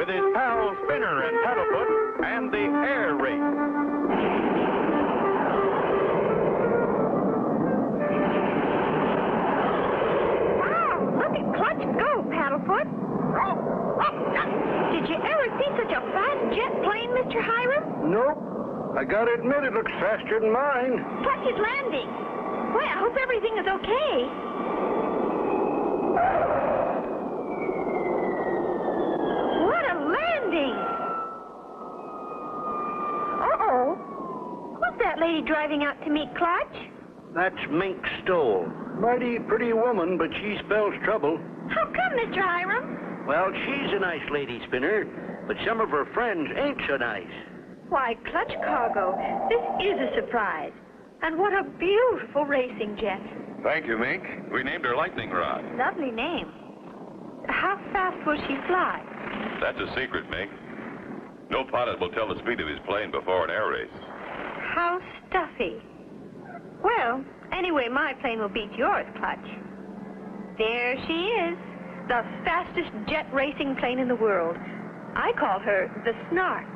with his pals Spinner and Paddlefoot and the air race. Wow, look at Clutch go, Paddlefoot. Did you ever see such a fast jet plane, Mr. Hiram? Nope. I gotta admit it looks faster than mine. Clutch is landing. Boy, I hope everything is okay. What a landing! Uh-oh. Who's that lady driving out to meet Clutch? That's Mink Stoll. Mighty pretty woman, but she spells trouble. How come, Mr. Hiram? Well, she's a nice lady, Spinner, but some of her friends ain't so nice. Why, Clutch Cargo, this is a surprise. And what a beautiful racing jet. Thank you, Mink. We named her Lightning Rod. Lovely name. How fast will she fly? That's a secret, Mink. No pilot will tell the speed of his plane before an air race. How stuffy. Well, anyway, my plane will beat yours, Clutch. There she is, the fastest jet racing plane in the world. I call her the Snark.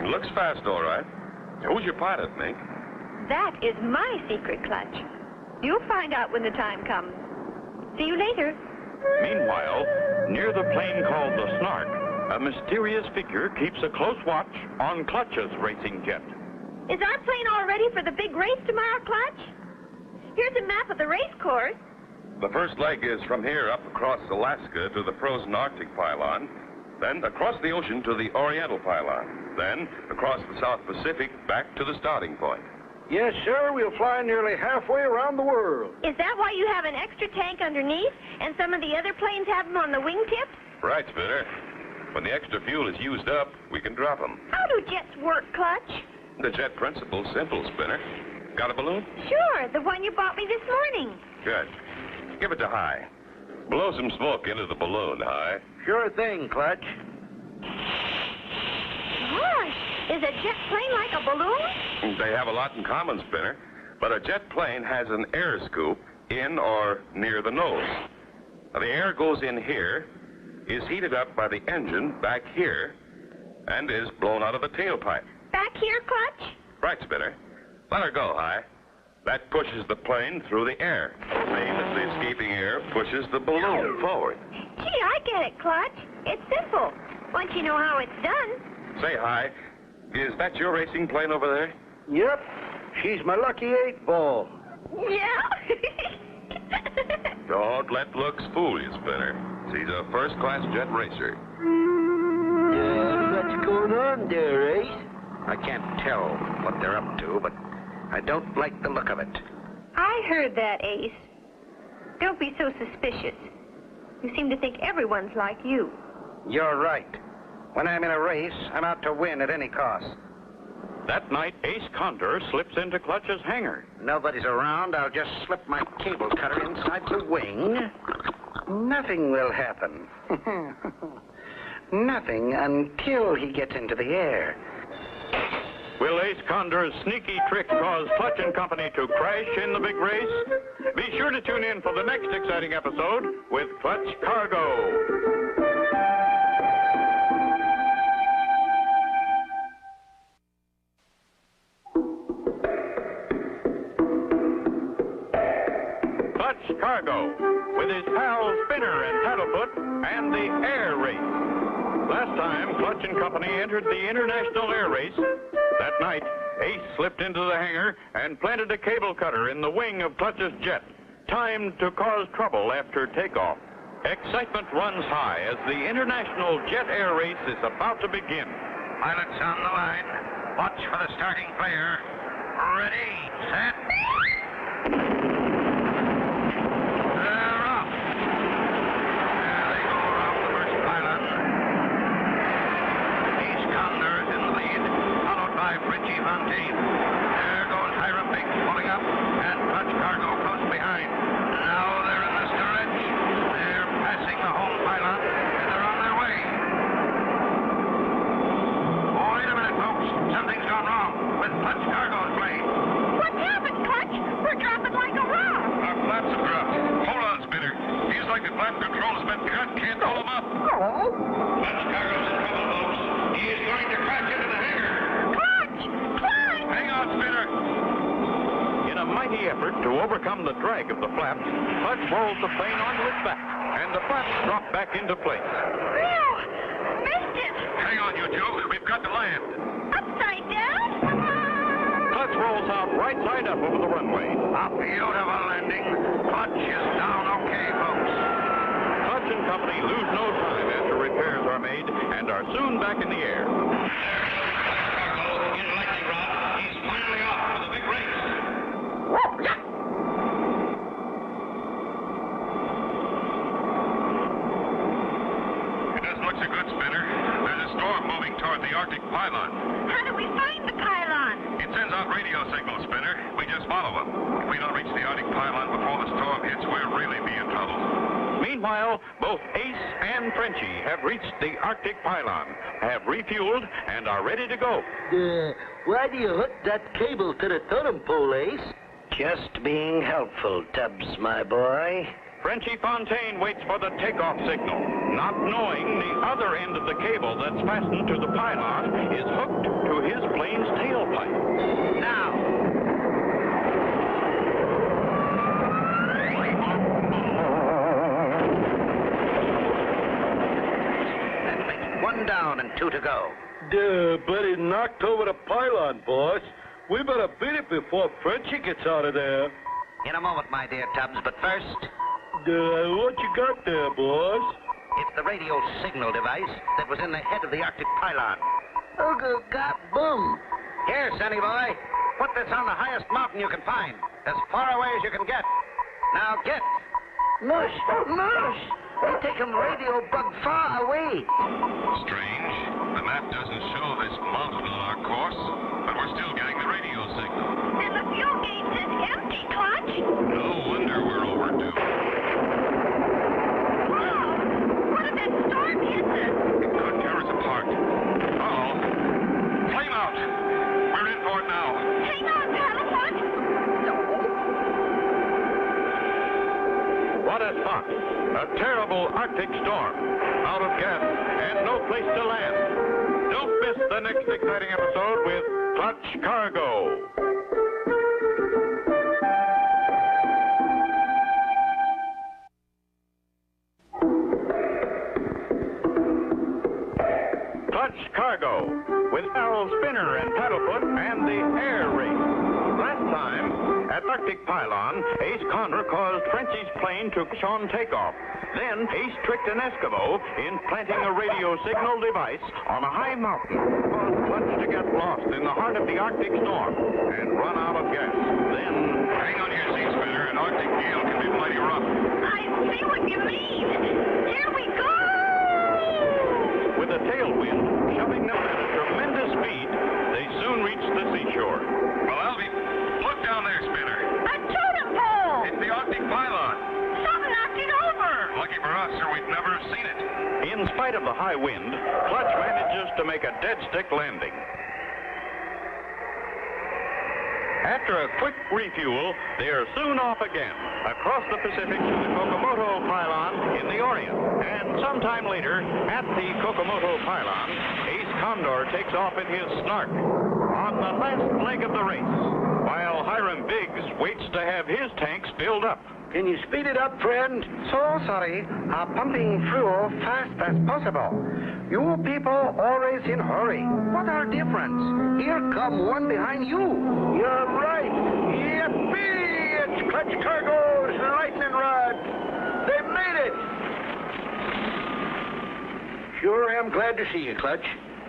It looks fast, all right. Who's your pilot, Mink? That is my secret, Clutch. You'll find out when the time comes. See you later. Meanwhile, near the plane called the Snark, a mysterious figure keeps a close watch on Clutch's racing jet. Is our plane all ready for the big race tomorrow, Clutch? Here's a map of the race course. The first leg is from here up across Alaska to the frozen Arctic pylon, then across the ocean to the Oriental pylon, then across the South Pacific back to the starting point. Yes, sir, we'll fly nearly halfway around the world. Is that why you have an extra tank underneath and some of the other planes have them on the wingtips? Right, Spinner. When the extra fuel is used up, we can drop them. How do jets work, Clutch? The jet principle's simple, Spinner. Got a balloon? Sure, the one you bought me this morning. Good. Give it to High. Blow some smoke into the balloon, High. Sure thing, Clutch. Gosh, is a jet plane like a balloon? They have a lot in common, Spinner, but a jet plane has an air scoop in or near the nose. Now, the air goes in here, is heated up by the engine back here, and is blown out of the tailpipe. Back here, Clutch? Right, Spinner. Let her go, High. That pushes the plane through the air. Same as the escaping air pushes the balloon forward. Gee, I get it, Clutch. It's simple. Once you know how it's done. Say, High, is that your racing plane over there? Yep, she's my lucky 8-ball. Yeah? Don't let looks fool you, Spinner. She's a first-class jet racer. What's going on there, Ace? I can't tell what they're up to, but I don't like the look of it. I heard that, Ace. Don't be so suspicious. You seem to think everyone's like you. You're right. When I'm in a race, I'm out to win at any cost. That night, Ace Condor slips into Clutch's hangar. Nobody's around. I'll just slip my cable cutter inside the wing. Nothing will happen. Nothing until he gets into the air. Will Ace Condor's sneaky trick cause Clutch and Company to crash in the big race? Be sure to tune in for the next exciting episode with Clutch Cargo. Clutch Cargo, with his pals Spinner and Paddlefoot and the air race. Last time, Clutch and Company entered the International Air Race. That night, Ace slipped into the hangar and planted a cable cutter in the wing of Clutch's jet, timed to cause trouble after takeoff. Excitement runs high as the International Jet Air Race is about to begin. Pilots on the line. Watch for the starting player. Ready, set. They're off. There they go around the first pylon. Ace Condor is in the lead, followed by Fritchie Fontaine. There goes Hiram Big pulling up, and Clutch Cargo close behind. Now they're in the stretch. They're passing the home pylon, and they're on their way. Oh, wait a minute, folks. Something's gone wrong with Clutch Cargo's plane. What's happened, Clutch? We're dropping like a rock. Our flaps have dropped. Hold on, Spinner. Feels like the flap control has been cut. Can't hold them up. Oh. Clutch Cargo's in trouble, effort to overcome the drag of the flaps, Clutch rolls the plane onto its back, and the flaps drop back into place. Phew! Missed it! Hang on, you two. We've got to land. Upside down? Clutch rolls out right side up over the runway. A beautiful landing. Clutch is down okay, folks. Clutch and company lose no time after repairs are made and are soon back in the air. In lightning rod, he's finally off for the big race. It doesn't look so good, Spinner. There's a storm moving toward the Arctic pylon. How do we find the pylon? It sends out radio signals, Spinner. We just follow them. If we don't reach the Arctic pylon before the storm hits, we'll really be in trouble. Meanwhile, both Ace and Frenchie have reached the Arctic pylon, have refueled, and are ready to go. Why do you hook that cable to the totem pole, Ace? Just being helpful, Tubbs, my boy. Frenchie Fontaine waits for the takeoff signal, not knowing the other end of the cable that's fastened to the pylon is hooked to his plane's tailpipe. Now. That makes one down and two to go. But he knocked over the pylon, boss. We better beat it before Frenchie gets out of there. In a moment, my dear Tubbs, but first, What you got there, boss? it's the radio signal device that was in the head of the Arctic pylon. Oh, God, boom. Here, Sonny boy, put this on the highest mountain you can find, as far away as you can get. Now get. Mush, mush. They take him radio bug far away. Strange. The map doesn't show this mountain on our course, but we're still getting the radio signal. And the fuel gauge is empty, Clutch. No wonder we're overdue. Wow! What if that storm hits us? It could tear us apart. Uh-oh. Flame out. We're in for it now. Hang on, Paddlefoot. What a spot! A terrible Arctic storm. Out of gas and no place to land. Don't miss the next exciting episode with Clutch Cargo. Clutch Cargo with Harold Spinner and Paddlefoot and the air race. Last time, at Arctic Pylon, Ace Conner caused Frenchie's plane to crash on takeoff. Then Ace tricked an Eskimo in planting a radio signal device on a high mountain, caused Clutch to get lost in the heart of the Arctic storm and run out of gas. Then, Hang on your seat, Spinner. An Arctic gale can be mighty rough. I see what you mean. Here we go! with a tailwind shoving them at a tremendous speed, they soon reached the seashore. Well, Alvy, look down there, Spinner. A totem pole! It's the Arctic pylon. Something knocked it over! Lucky for us, or we'd never have seen it. In spite of the high wind, Clutch manages to make a dead stick landing. After a quick refuel, they are soon off again, across the Pacific to the Kokomoto pylon in the Orient. And sometime later, at the Kokomoto pylon, Ace Condor takes off in his Snark on the last leg of the race, while Hiram Biggs waits to have his tanks filled up. Can you speed it up, friend? So sorry. Pumping fuel fast as possible. You people always in hurry. What are difference? Here come one behind you. You're right. Yippee! It's Clutch Cargo's lightning rod. They made it. Sure am glad to see you, Clutch.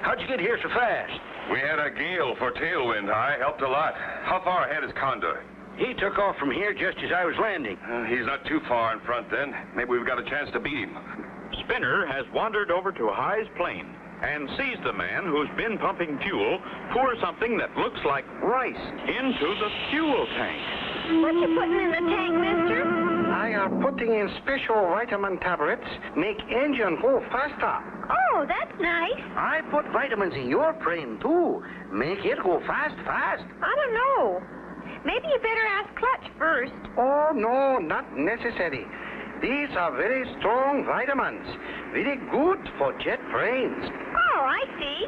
How'd you get here so fast? We had a gale for tailwind high. Helped a lot. How far ahead is Condor? He took off from here just as I was landing. He's not too far in front then. Maybe we've got a chance to beat him. Spinner has wandered over to High's plane and sees the man who's been pumping fuel pour something that looks like rice into the fuel tank. What you putting in the tank, mister? I are putting in special vitamin tablets, make engine go faster. Oh, that's nice. I put vitamins in your plane, too. Make it go fast. I don't know. Maybe you better ask Clutch first. Oh, no, not necessary. These are very strong vitamins. Very good for jet brains. Oh, I see.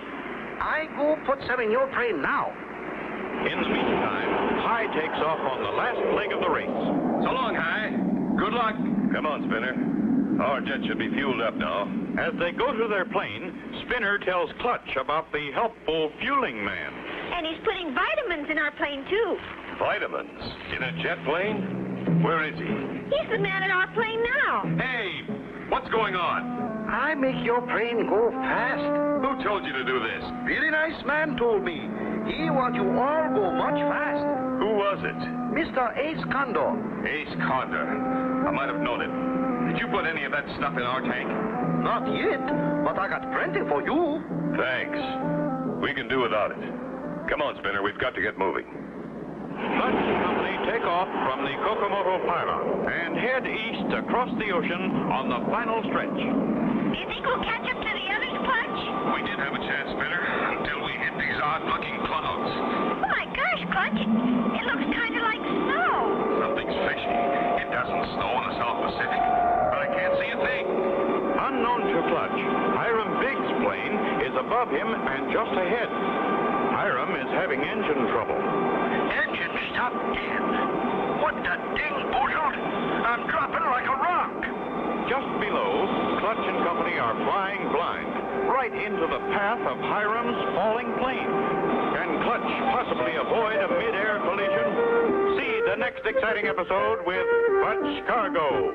I go put some in your plane now. In the meantime, High takes off on the last leg of the race. So long, High. Good luck. Come on, Spinner. Our jet should be fueled up now. As they go to their plane, Spinner tells Clutch about the helpful fueling man. And he's putting vitamins in our plane, too. Vitamins? In a jet plane? Where is he? He's the man in our plane now. Hey, what's going on? I make your plane go fast. Who told you to do this? Really nice man told me. He want you all go much fast. Who was it? Mr. Ace Condor. Ace Condor. I might have known it. Did you put any of that stuff in our tank? Not yet, but I got plenty for you. Thanks. We can do without it. Come on, Spinner. We've got to get moving. Clutch and company take off from the Kokomoto pylon and head east across the ocean on the final stretch. Do you think we'll catch up to the others, Clutch? We did have a chance, Spinner, until we hit these odd-looking clouds. Oh, my gosh, Clutch. It looks kind of like snow. Something's fishy. It doesn't snow in the South Pacific, but I can't see a thing. Unknown to Clutch, Hiram Biggs' plane is above him and just ahead. Hiram is having engine trouble. Engine stop dead. What the ding boozled? I'm dropping like a rock. Just below, Clutch and company are flying blind, right into the path of Hiram's falling plane. Can Clutch possibly avoid a mid-air collision? See the next exciting episode with Clutch Cargo.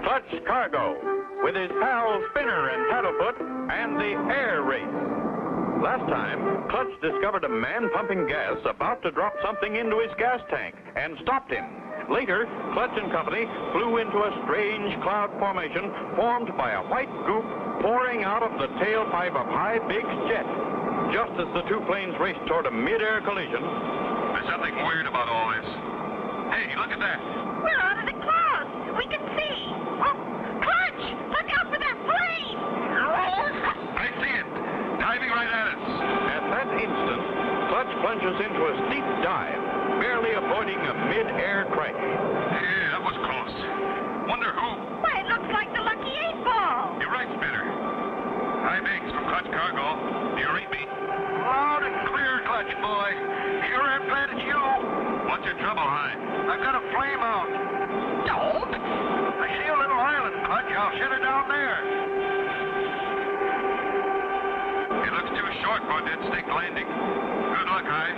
Clutch Cargo, with his pals Spinner and Paddlefoot, and the air race. Last time, Clutch discovered a man pumping gas about to drop something into his gas tank and stopped him. Later, Clutch and company flew into a strange cloud formation formed by a white goop pouring out of the tailpipe of High Big's jet. Just as the two planes raced toward a mid-air collision, There's something weird about all this. Hey, look at that. We're out of the clouds. We can see. Oh, Clutch, look out for that plane. I see it. Diving right at us. at that instant, Clutch plunges into a steep dive, barely avoiding a mid-air crash. Yeah, that was close. Wonder who? Why, it looks like the Lucky 8-Ball. You're right, Spinner. Hi, Biggs from Clutch Cargo. Do you read me? Loud and clear, Clutch boy. Sure am glad it's you. What's your trouble, Hi? I've got a flame out. Don't. I see a little island, Clutch. I'll set her down there. It looks too short for a dead stick landing. Good luck, Hi.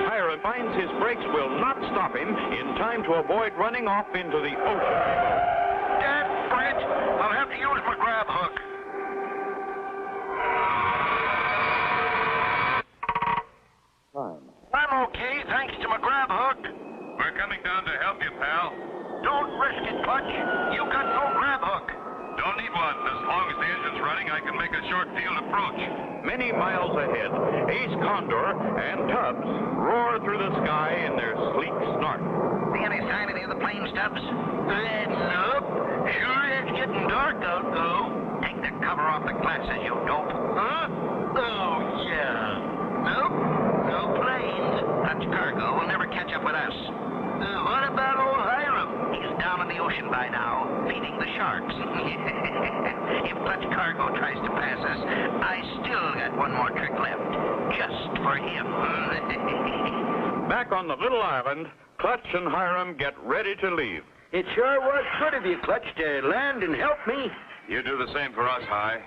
Hiram finds his brakes will not stop him in time to avoid running off into the ocean. Dad, Bridge, I'll have to use my grab hook. I'm okay, thanks to my grab hook. We're coming down to help you, pal. Don't risk it, Clutch. You got no grab hook. Don't need one. As long as the engine's running, I can make a short field approach. Many miles ahead, Ace Condor and Tubbs roar through the sky in their sleek snark. See any sign of the other plane, Stubbs? Nope. Sure it's getting dark out, though. Take the cover off the glasses, you dope. Huh? Oh, yeah. Nope. No planes. Clutch Cargo will never catch up with us. What about old Hiram? He's down in the ocean by now, feeding the sharks. If Clutch Cargo tries to pass us, I still got one more trick left. Just for him. Back on the little island, Clutch and Hiram get ready to leave. It sure was good of you, Clutch, to land and help me. You do the same for us, High.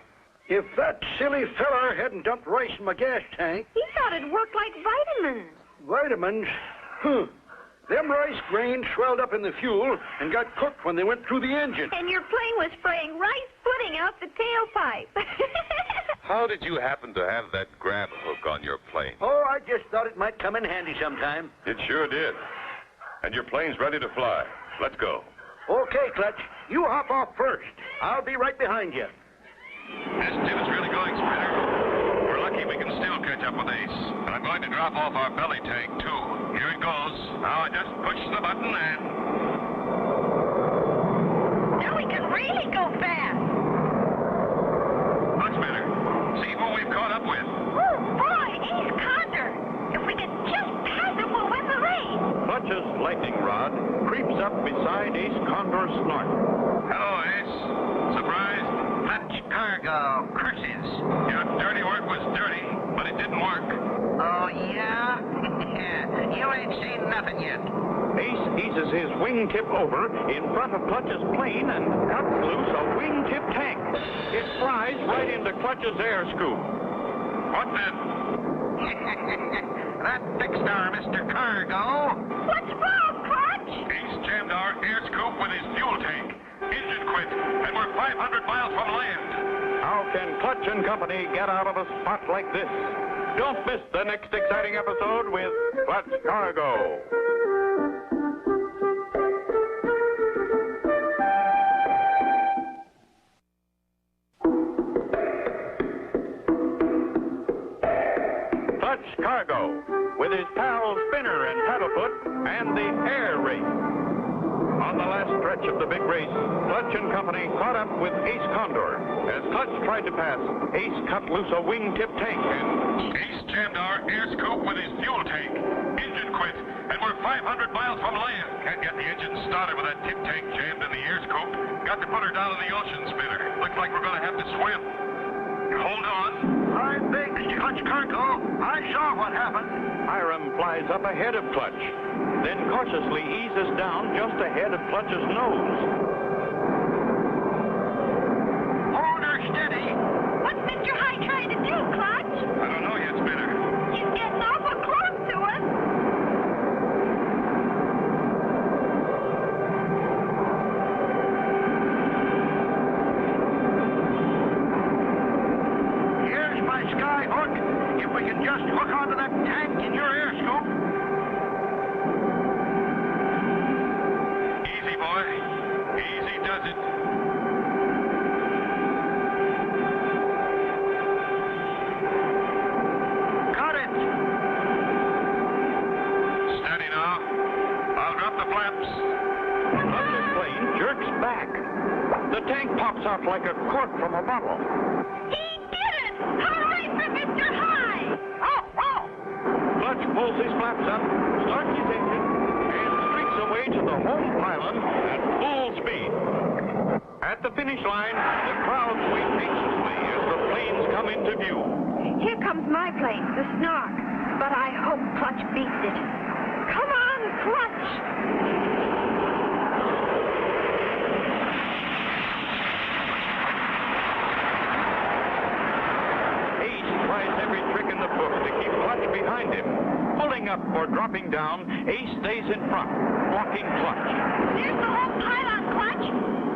If that silly feller hadn't dumped rice in my gas tank. He thought it worked like vitamins. Vitamins? Them rice grains swelled up in the fuel and got cooked when they went through the engine. And your plane was spraying rice pudding out the tailpipe. How did you happen to have that grab hook on your plane? Oh, I just thought it might come in handy sometime. It sure did. And your plane's ready to fly. Let's go. Okay, Clutch. You hop off first. I'll be right behind you. This tip is really going, Spinner. We're lucky we can still catch up with Ace. And I'm going to drop off our belly tank, too. Here it goes. Now I just push the button and... Now we can really go fast. Look, Spinner. See who we've caught up with. Oh, boy, Ace Condor. If we can just pass him, we'll win the race. Clutch's his wingtip over in front of Clutch's plane and cuts loose a wingtip tank. It flies right into Clutch's air scoop. What then? That fixed our Mr. Cargo. What's wrong, Clutch? He's jammed our air scoop with his fuel tank. Engine quit, and we're 500 miles from land. How can Clutch and Company get out of a spot like this? Don't miss the next exciting episode with Clutch Cargo. Clutch Cargo, with his pals Spinner and Paddlefoot, and the air race. On the last stretch of the big race, Clutch and Company caught up with Ace Condor. As Clutch tried to pass, Ace cut loose a wingtip tank and... Ace jammed our air scoop with his fuel tank. Engine quit, and we're 500 miles from land. Can't get the engine started with that tip tank jammed in the air scoop. Got to put her down in the ocean, Spinner. Looks like we're going to have to swim. Hold on. I think, Mr. Clutch Cargo, I saw what happened. Hiram flies up ahead of Clutch, then cautiously eases down just ahead of Clutch's nose. Hold her steady. What's Mr. High trying to do, Clutch? I don't know yet, Spinner. He's getting awful close to us. Here's my sky hook. If we can just hook onto that tank in your air scoop. Easy, boy. Easy does it. Got it. Steady now. I'll drop the flaps. Clutch's plane jerks back. The tank pops out like a cork from a bottle. He did it! Hooray for Mr. High! Oh, oh! Clutch pulls his flaps up, starts his engine, and streaks away to the home pylon at full speed. At the finish line, the crowd waits anxiously as the planes come into view. Here comes my plane, the Snark. But I hope Clutch beats it. Come on, Clutch! Behind him. Pulling up or dropping down, Ace stays in front, blocking Clutch. There's the whole pylon, Clutch.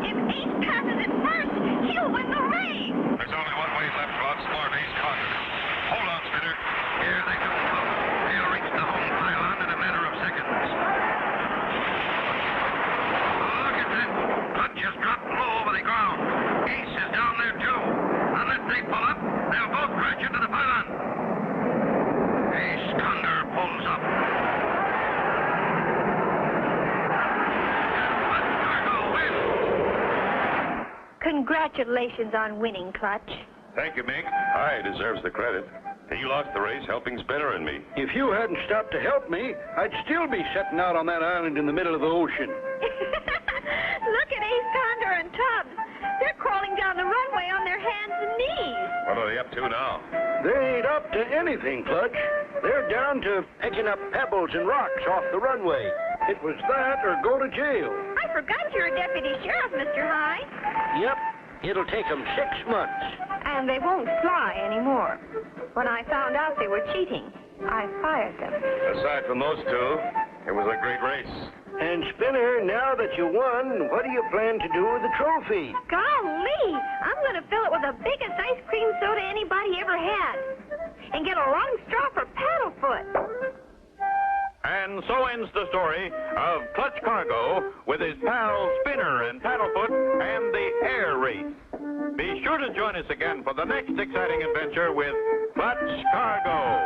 If Ace passes it first, he'll win the race. There's only one way left to outsmart Ace Condor. Hold on, Spinner. Here they come. They'll reach the home pylon in a matter of seconds. Look at that. Clutch just dropped low over the ground. Ace is down there, too. Unless they pull up, they'll both crash into the pylon. Ace Condor pulls up. Clutch Cargo wins. Congratulations on winning, Clutch. Thank you, Mink. High deserves the credit. He lost the race helping Spinner and me. If you hadn't stopped to help me, I'd still be sitting out on that island in the middle of the ocean. Look at Ace Condor and Tubbs. They're crawling down the runway on their hands and knees. What are they up to now? They ain't up to anything, Clutch. They're down to picking up pebbles and rocks off the runway. It was that or go to jail. I forgot you're a deputy sheriff, Mr. High. Yep, it'll take 'em 6 months. And they won't fly anymore. When I found out they were cheating, I fired them. Aside from those two, it was a great race. And Spinner, now that you won, what do you plan to do with the trophy? Golly, I'm going to fill it with the biggest ice cream soda anybody ever had. And get a long straw for Paddlefoot. And so ends the story of Clutch Cargo with his pals Spinner and Paddlefoot and the air race. Be sure to join us again for the next exciting adventure with Clutch Cargo.